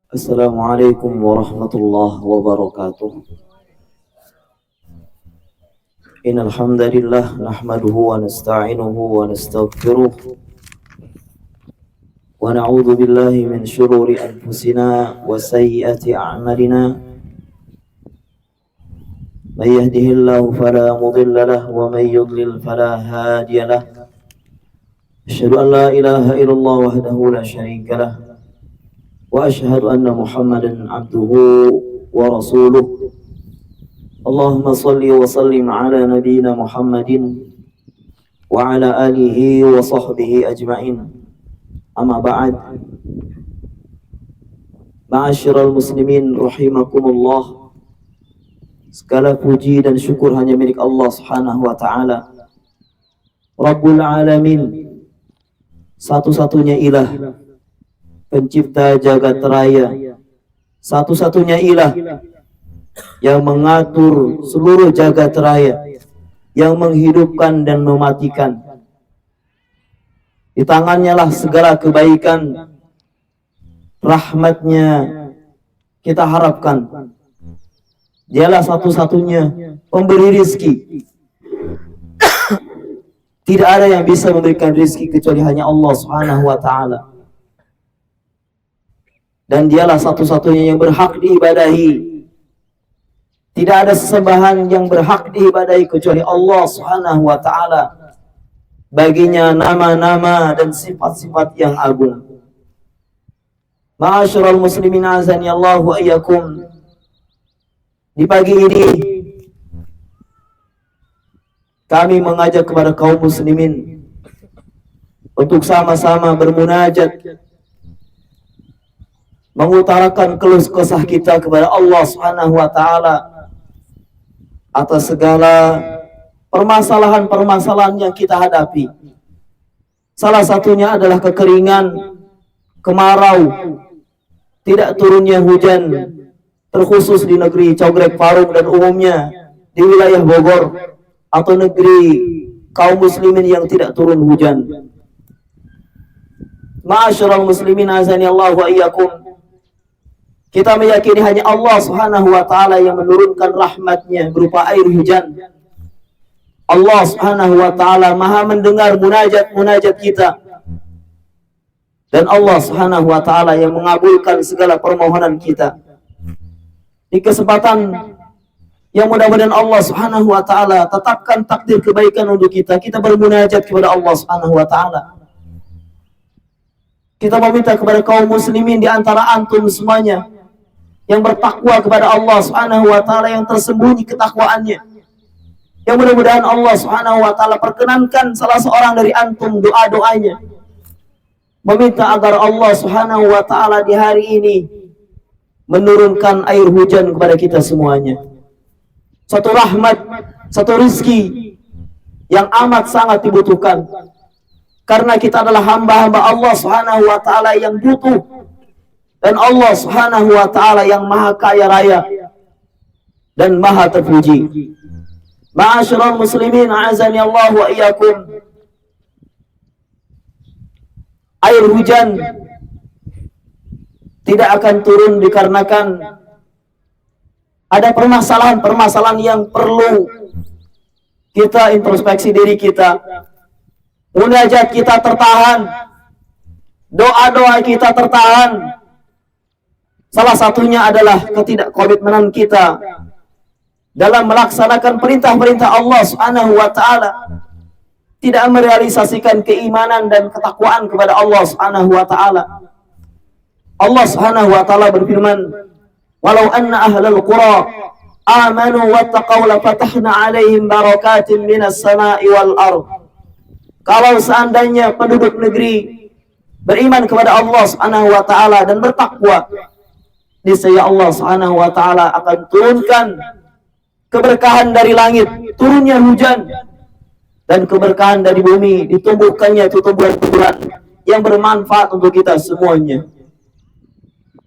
Assalamualaikum warahmatullahi wabarakatuh. Innal hamdalillah nahmaduhu wa nasta'inuhu wa nastaghfiruh wa na'udzu billahi min shururi anfusina wa sayyiati a'malina. May yahdihillahu fala mudilla lahu wa may yudlil fala hadiya lahu. Asyhadu an la ilaha illallah wahdahu la syarika lahu wa asyhadu anna Muhammadan abduhu wa rasuluh. Allahumma salli wa sallim ala nabiyyina Muhammadin wa ala alihi wa sahbihi ajma'in. Amma ba'd. Ma'asyiral muslimin rahimakumullah. Segala puji dan syukur hanya milik Allah Subhanahu wa taala, Rabbul alamin, satu-satunya ilah, pencipta jagat raya, satu-satunya ilah yang mengatur seluruh jagat raya, yang menghidupkan dan mematikan. Di tangannya lah segala kebaikan, rahmatnya kita harapkan. Dialah satu-satunya pemberi rizki. Tidak ada yang bisa memberikan rizki kecuali hanya Allah Subhanahu wa ta'ala. Dan dialah satu-satunya yang berhak diibadahi. Tidak ada sesembahan yang berhak diibadahi kecuali Allah Subhanahu wa ta'ala. Baginya nama-nama dan sifat-sifat yang agung. Ma'asyiral muslimin azani Allah wa iyyakum. Di pagi ini kami mengajak kepada kaum muslimin untuk sama-sama bermunajat, mengutarakan keluh kesah kita kepada Allah Subhanahu wa taala atas segala permasalahan-permasalahan yang kita hadapi. Salah satunya adalah kekeringan, kemarau, tidak turunnya hujan, terkhusus di negeri Cogrek Parung dan umumnya di wilayah Bogor atau negeri kaum muslimin yang tidak turun hujan. Ma'asyiral muslimin azani Allah wa iyyakum. Kita meyakini hanya Allah Subhanahu wa taala yang menurunkan rahmatnya berupa air hujan. Allah Subhanahu wa taala Maha mendengar munajat-munajat kita. Dan Allah Subhanahu wa taala yang mengabulkan segala permohonan kita. Di kesempatan yang mudah-mudahan Allah Subhanahu wa taala tetapkan takdir kebaikan untuk kita, kita bermunajat kepada Allah Subhanahu wa taala. Kita meminta kepada kaum muslimin di antara antum semuanya yang bertakwa kepada Allah Subhanahu wa taala, yang tersembunyi ketakwaannya. Yang mudah-mudahan Allah Subhanahu wa taala perkenankan salah seorang dari antum doa-doanya, meminta agar Allah Subhanahu wa taala di hari ini menurunkan air hujan kepada kita semuanya. Satu rahmat, satu rizki yang amat sangat dibutuhkan. Karena kita adalah hamba-hamba Allah Subhanahu wa taala yang butuh. Dan Allah Subhanahu wa taala yang maha kaya raya dan maha terpuji. Ma'asyiral muslimin azani Allah wa iyyakum. Air hujan tidak akan turun dikarenakan ada permasalahan-permasalahan yang perlu kita introspeksi diri kita. Munajat kita tertahan, doa-doa kita tertahan. Salah satunya adalah ketidakkomitmenan kita dalam melaksanakan perintah-perintah Allah Subhanahu wa taala. Tidak merealisasikan keimanan dan ketakwaan kepada Allah Subhanahu wa taala. Allah Subhanahu wa taala berfirman, "Walau anna ahlal qura amanu wattaqaw la fatahna 'alaihim barakatin minas sama'i wal ardh." Kalau seandainya penduduk negeri beriman kepada Allah Subhanahu wa taala dan bertakwa, niscaya Allah Subhanahu wa taala akan turunkan keberkahan dari langit, turunnya hujan, dan keberkahan dari bumi, ditumbuhkannya tumbuhan-tumbuhan yang bermanfaat untuk kita semuanya.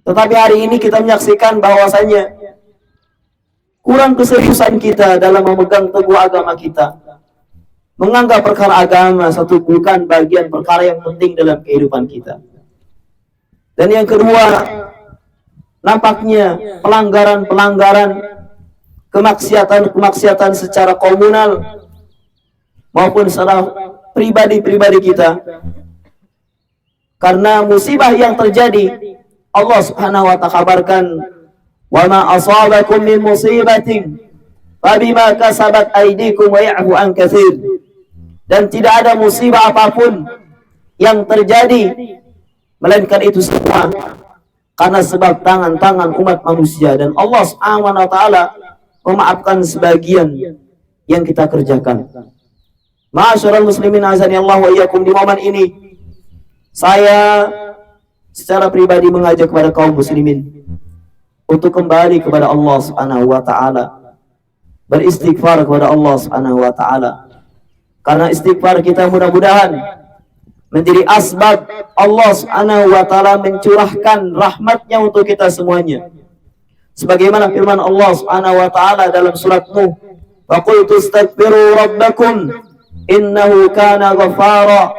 Tetapi hari ini kita menyaksikan bahwasanya kurang keseriusan kita dalam memegang teguh agama kita. Menganggap perkara agama satu bukan bagian perkara yang penting dalam kehidupan kita. Dan yang kedua, nampaknya pelanggaran-pelanggaran, kemaksiatan-kemaksiatan secara komunal maupun secara pribadi-pribadi kita. Karena musibah yang terjadi, Allah Subhanahu wa ta'ala kabarkan, "Wa ma asabakum min musibatin fabima kasabat aydikum wa ya'fu an katsir." Dan tidak ada musibah apapun yang terjadi melainkan itu semua karena sebab tangan-tangan umat manusia, dan Allah Subhanahu wa ta'ala memaafkan sebagian yang kita kerjakan. Ma'asyiral muslimin azani Allah wa iyyakum, di momen ini saya secara pribadi mengajak kepada kaum muslimin untuk kembali kepada Allah Subhanahu wa ta'ala, beristighfar kepada Allah Subhanahu wa ta'ala. Karena istighfar kita mudah-mudahan menjadi asbab Allah Subhanahu wa ta'ala mencurahkan rahmatnya untuk kita semuanya. Sebagaimana firman Allah Subhanahu wa ta'ala dalam surat Nuh, "Faqultu astaghfiru rabbakum innahu kana ghaffara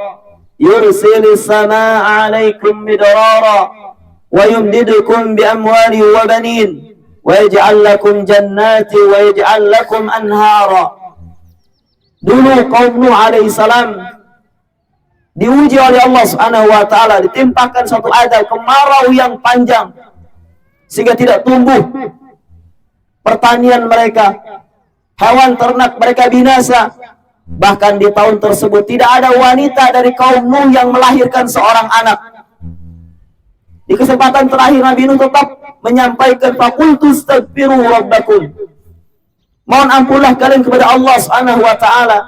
yursilis samaa'a 'alaikum midrara wa yumdidukum bi amwali wa banin wa yaj'al lakum jannati wa yaj'al lakum anhara." Dulu kaum Nuh alaihi salam diuji oleh Allah Subhanahu wa ta'ala, ditimpakan suatu adab kemarau yang panjang sehingga tidak tumbuh pertanian mereka, hewan ternak mereka binasa. Bahkan di tahun tersebut tidak ada wanita dari kaum Nuh yang melahirkan seorang anak. Di kesempatan terakhir Nabi Nuh tetap menyampaikan, "Faqultu astaghfiru rabbakum." Mohon ampunlah kalian kepada Allah Subhanahu wa ta'ala.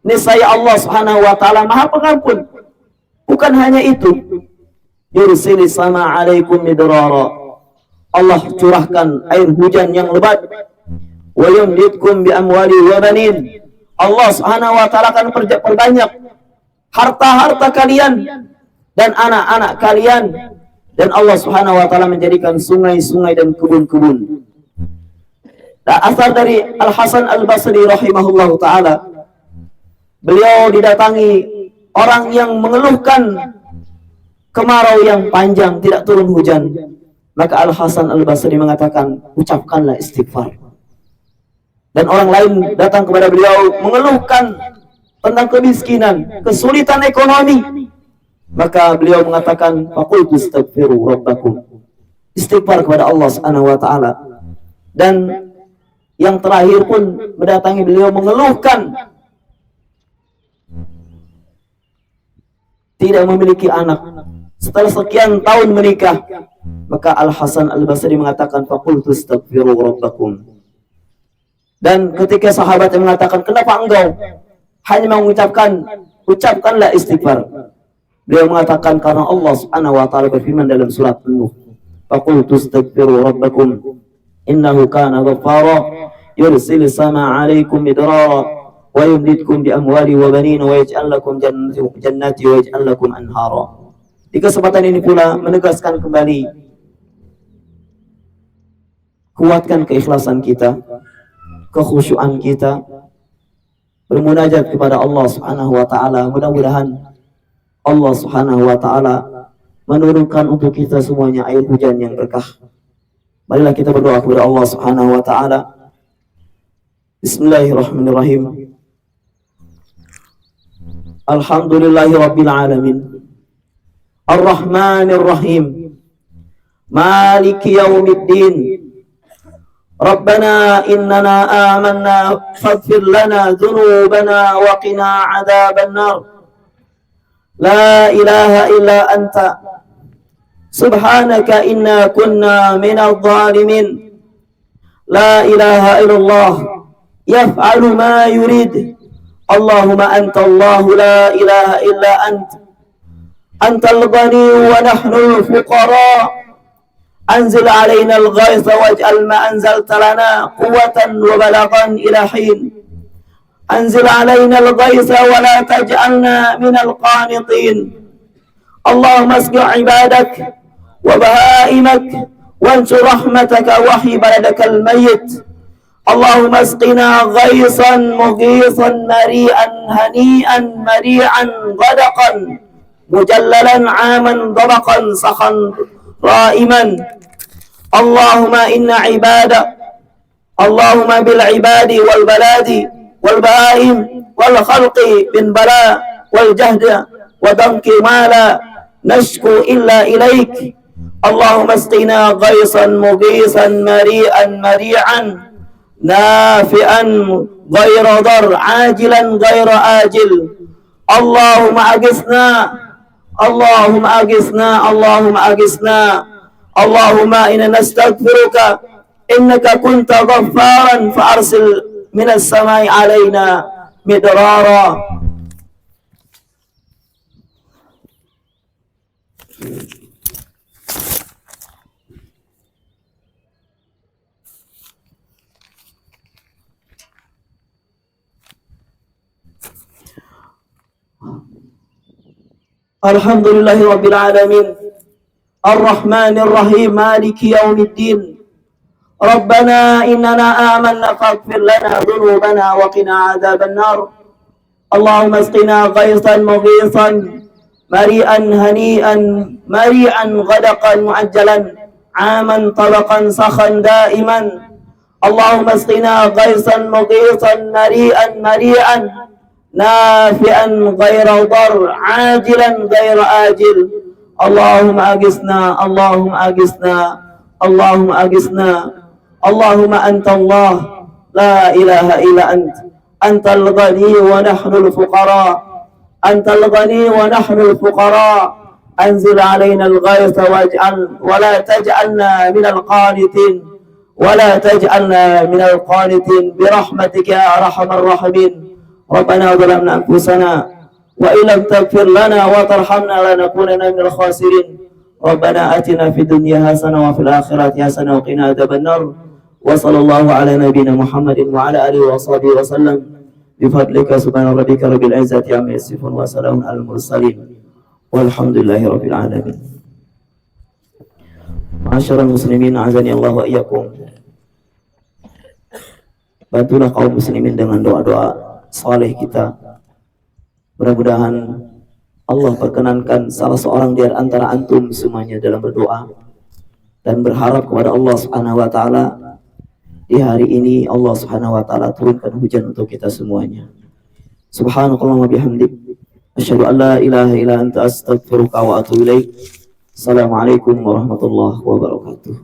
Niscaya Allah Subhanahu wa ta'ala Maha Pengampun. Bukan hanya itu, yursilis sama 'alaikum midrara. Allah curahkan air hujan yang lebat. Wa yumdidkum bi amwali wa banin. Allah Subhanahu wa ta'ala akan perbanyak harta-harta kalian dan anak-anak kalian, dan Allah Subhanahu wa ta'ala menjadikan sungai-sungai dan kebun-kebun. Asar dari Al-Hasan Al-Basri rahimahullahu ta'ala, beliau didatangi orang yang mengeluhkan kemarau yang panjang, tidak turun hujan. Maka Al-Hasan Al-Basri mengatakan, ucapkanlah istighfar. Dan orang lain datang kepada beliau mengeluhkan tentang kemiskinan, kesulitan ekonomi. Maka beliau mengatakan, faqultu astaghfiru rabbakum. Istighfar kepada Allah Subhanahu wa ta'ala. Dan yang terakhir pun mendatangi beliau mengeluhkan tidak memiliki anak setelah sekian tahun menikah. Maka Al-Hasan Al-Basri mengatakan, faqultu astaghfiru rabbakum. Dan ketika sahabat yang mengatakan, kenapa engkau hanya mengucapkan, ucapkanlah istighfar. Beliau mengatakan, karena Allah Subhanahu wa ta'ala berfirman dalam surat Nuh, faqultu astaghfiru rabbakum innahu kana ghaffara yursilis sama 'alaikum midrara wa yumdidkum bi amwali wa banin wa yaj'al lakum jannati wa yaj'al lakum anhara. Di kesempatan ini pula menegaskan kembali, kuatkan keikhlasan kita, kekhusyuan kita, bermunajat kepada Allah Subhanahu wa ta'ala. Mudah-mudahan Allah Subhanahu wa ta'ala menurunkan untuk kita semuanya air hujan yang berkah. Marilah kita berdoa kepada Allah Subhanahu wa ta'ala. Bismillahirrahmanirrahim. Alhamdulillahi rabbil alamin, Ar-Rahmanir Rahim, Maliki yaumiddin. Rabbana innana amanna faghfir lana dhunubana wa qina adzaban nar. La ilaha illa anta subhanaka inna kunna minadh dhalimin. La ilaha illallah yaf'alu ma yurid. Allahumma anta Allah, la ilaha illa anta. Antal ghani wa nahnu al-fuqara. أنزل علينا الغيث واجعل ما أنزلت لنا قوة وبلغا إلى حين. أنزل علينا الغيث ولا تجعلنا من القانطين. اللهم اسق عبادك وبهائمك وانشر رحمتك وحي بلدك الميت. اللهم اسقنا غيثا مغيثا مريئا هنيئا مريعا غدقا مجللا عاما ضبقا سخا رائما. اللهم إن عبادك اللهم بالعباد والبلاد والبهائم والخلق من بلاء والجهد وضنك ما لا نشكو إلا إليك. اللهم اسقنا غيثا مغيثا مريئا مريعا نافعا غير ضر عاجلا غير آجل. اللهم أغثنا اللهم أغثنا اللهم أغثنا. اللهم إنا نستغفرك إنك كنت غفارا فأرسل من السماء علينا مدرارا. الحمد لله رب العالمين الرحمن الرحيم مالك يوم الدين. ربنا إننا آمنا فاغفر لنا ذنوبنا وقنا عذاب النار. اللهم اسقنا غيثا مغيثا مريئا هنيئا مريئا غدقا معجلا عاما طبقا سخا دائما. اللهم اسقنا غيثا مغيثا مريئا مريئا نافعا غير ضر عاجلا غير آجل. اللهم أغثنا اللهم أغثنا اللهم أغثنا. اللهم أنت الله لا إله إلا أنت. أنت الغني ونحن الفقراء. أنت الغني ونحن الفقراء. أنزل علينا الغيث واجعل ولا تجعلنا من القانتين ولا تجعلنا من القانتين برحمتك يا أرحم الراحمين. ربنا ظلمنا أنفسنا وإن لم تغفر لنا وترحمنا لنكونن من الخاسرين. ربنا آتنا في الدنيا حسنة وفي الآخرة حسنة وقنا عذاب النار. وصلى الله على نبينا محمد وعلى آله وصحبه وسلم بفضلك سبحان ربك رب العزة عما يصفون وسلام على المرسلين والحمد لله رب العالمين. Ma'asyiral muslimin azani Allah wa iyyakum. Bantulah kaum muslimin dengan doa-doa saleh kita. Mudah-mudahan Allah perkenankan salah seorang di antara antum semuanya dalam berdoa dan berharap kepada Allah Subhanahu wa taala di hari ini Allah Subhanahu wa taala turunkan hujan untuk kita semuanya. Subhanakallahumma bihamdik asyhadu an la ilaha illa anta astaghfiruka wa atubu ilaik. Assalamualaikum warahmatullahi wabarakatuh.